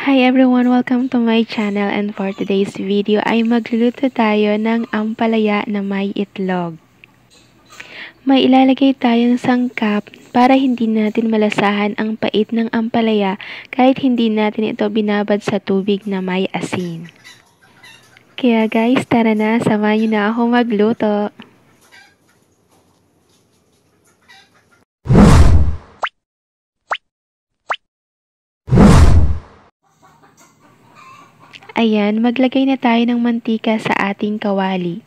Hi everyone! Welcome to my channel, and for today's video ay magluluto tayo ng ampalaya na may itlog. May ilalagay tayong sangkap para hindi natin malasahan ang pait ng ampalaya kahit hindi natin ito binabad sa tubig na may asin. Kaya guys, tara na, samahan niyo na ako magluto. Ayan, maglagay na tayo ng mantika sa ating kawali.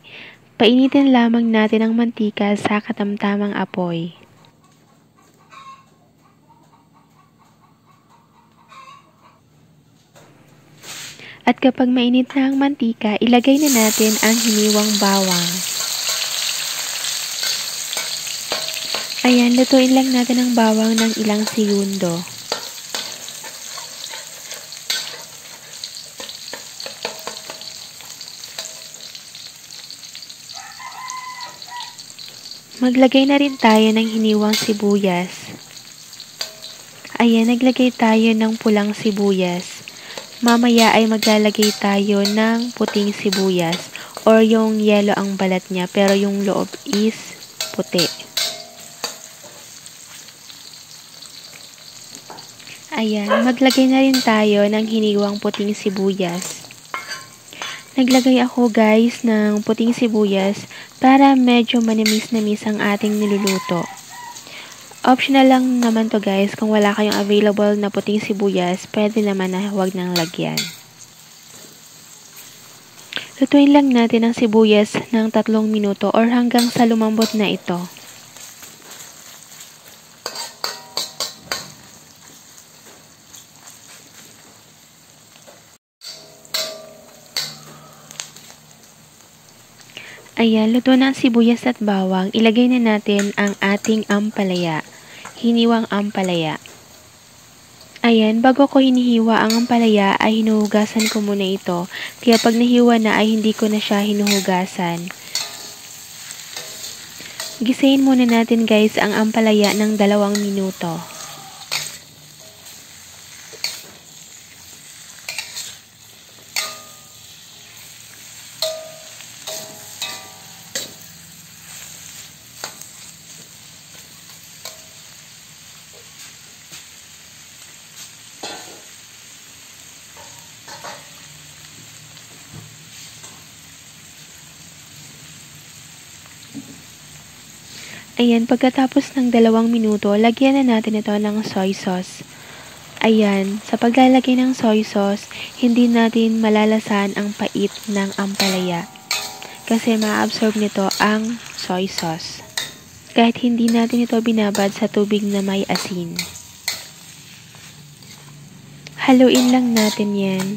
Painitin lamang natin ang mantika sa katamtamang apoy. At kapag mainit na ang mantika, ilagay na natin ang hiniwang bawang. Ayan, lutuin lang natin ang bawang ng ilang segundo. Maglagay na rin tayo ng hiniwang sibuyas. Ayan, naglagay tayo ng pulang sibuyas. Mamaya ay maglalagay tayo ng puting sibuyas or yung yellow ang balat niya pero yung loob is puti. Ayan, maglagay na rin tayo ng hiniwang puting sibuyas. Naglagay ako guys ng puting sibuyas para medyo manimis-namis ang ating niluluto. Optional lang naman to guys, kung wala kayong available na puting sibuyas, pwede naman na huwag nang lagyan. Lutuin lang natin ang sibuyas ng 3 minuto or hanggang sa lumambot na ito. Ayan, luto na ang sibuyas at bawang. Ilagay na natin ang ating ampalaya, hiniwang ampalaya. Ayan, bago ko hinihiwa ang ampalaya ay hinuhugasan ko muna ito. Kaya pag nahiwa na ay hindi ko na siya hinuhugasan. Gisayin muna natin guys ang ampalaya ng 2 minuto. Ayan, pagkatapos ng 2 minuto, lagyan na natin ito ng soy sauce. Ayan, sa paglalagay ng soy sauce, hindi natin malalasan ang pait ng ampalaya. Kasi ma-absorb nito ang soy sauce. Kahit hindi natin ito binabad sa tubig na may asin. Haluin lang natin yan.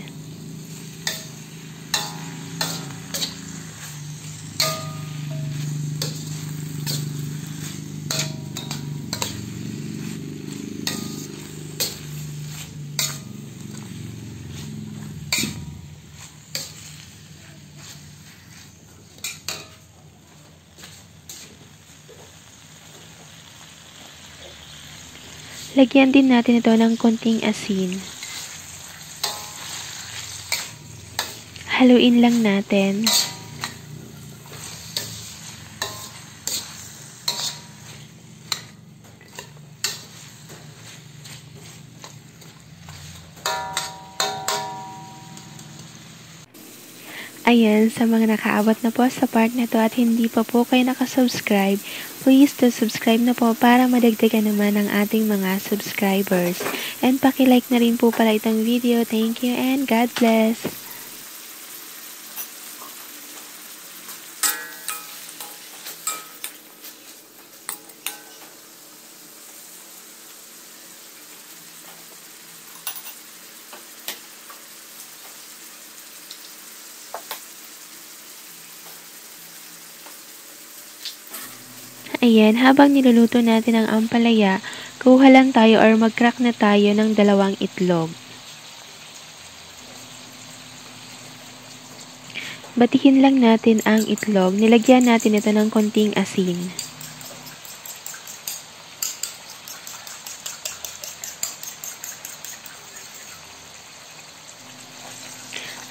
Lagyan din natin ito ng konting asin. Haluin lang natin. Ayan, sa mga nakaabot na po sa part na to at hindi pa po kayo nakasubscribe, please to subscribe na po para madagdagan naman ang ating mga subscribers. And paki-like na rin po pala itong video. Thank you and God bless! Ayan, habang niluluto natin ang ampalaya, kuha lang tayo or mag-crack na tayo ng 2 itlog. Batihin lang natin ang itlog, nilagyan natin ito ng konting asin.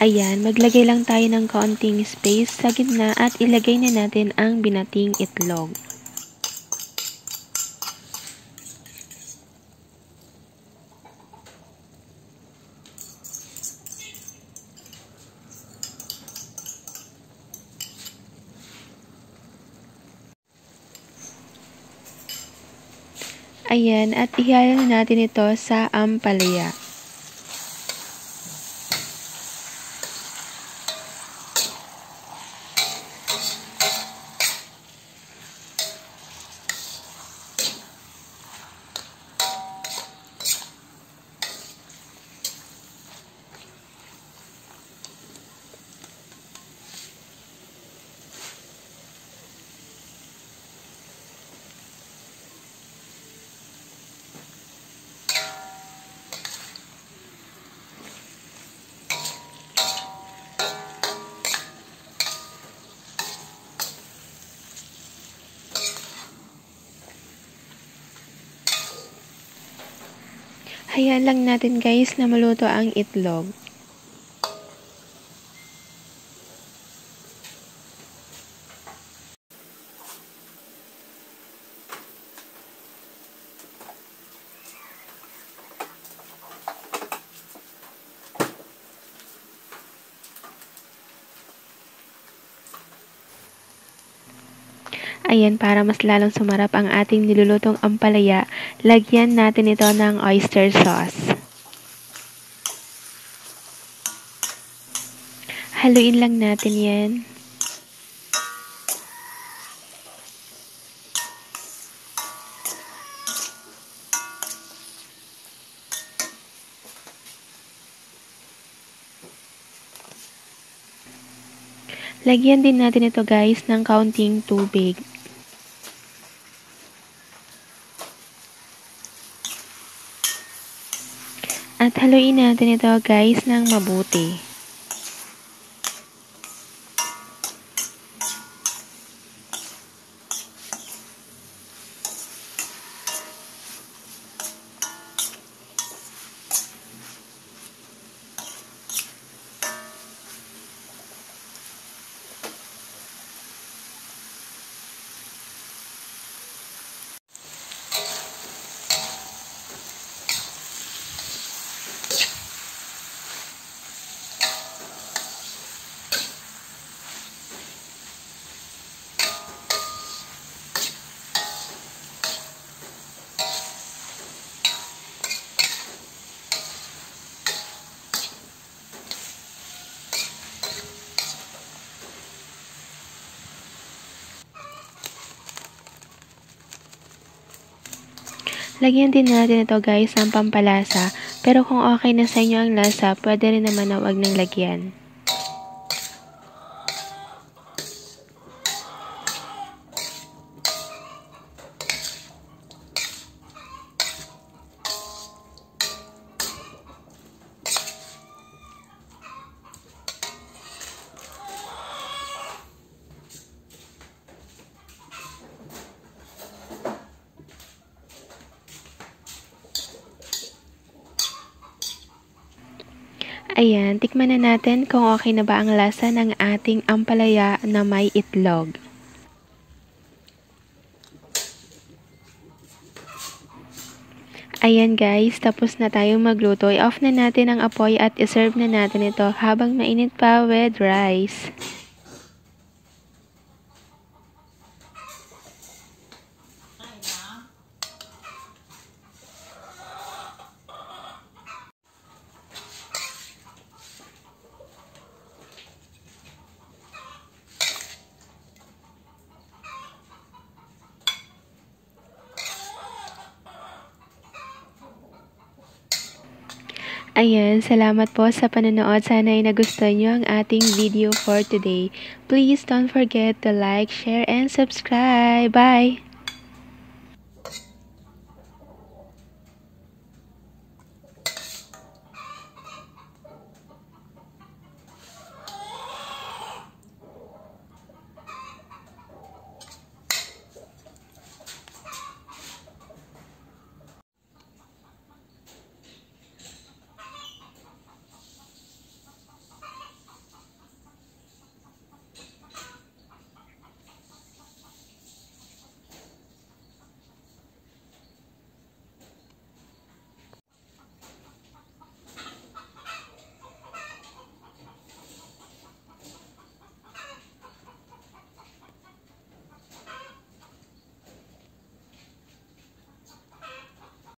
Ayan, maglagay lang tayo ng kaunting space sa gitna at ilagay na natin ang binating itlog. Ayan, at ihalo na natin ito sa ampalaya. Hayaan lang natin guys na maluto ang itlog. Ayan, para mas lalong sumarap ang ating nilulutong ampalaya, lagyan natin ito ng oyster sauce. Haluin lang natin yan. Lagyan din natin ito guys ng kaunting tubig. At haluin natin ito guys ng mabuti. Lagyan din natin ito guys ng pampalasa, pero kung okay na sa inyo ang lasa, pwede rin naman na wag nang lagyan. Ayan, tikman na natin kung okay na ba ang lasa ng ating ampalaya na may itlog. Ayan guys, tapos na tayong magluto. I-off na natin ang apoy at iserve na natin ito habang mainit pa with rice. Ayan, salamat po sa panonood. Sana ay nagustuhan nyo ang ating video for today. Please don't forget to like, share, and subscribe. Bye!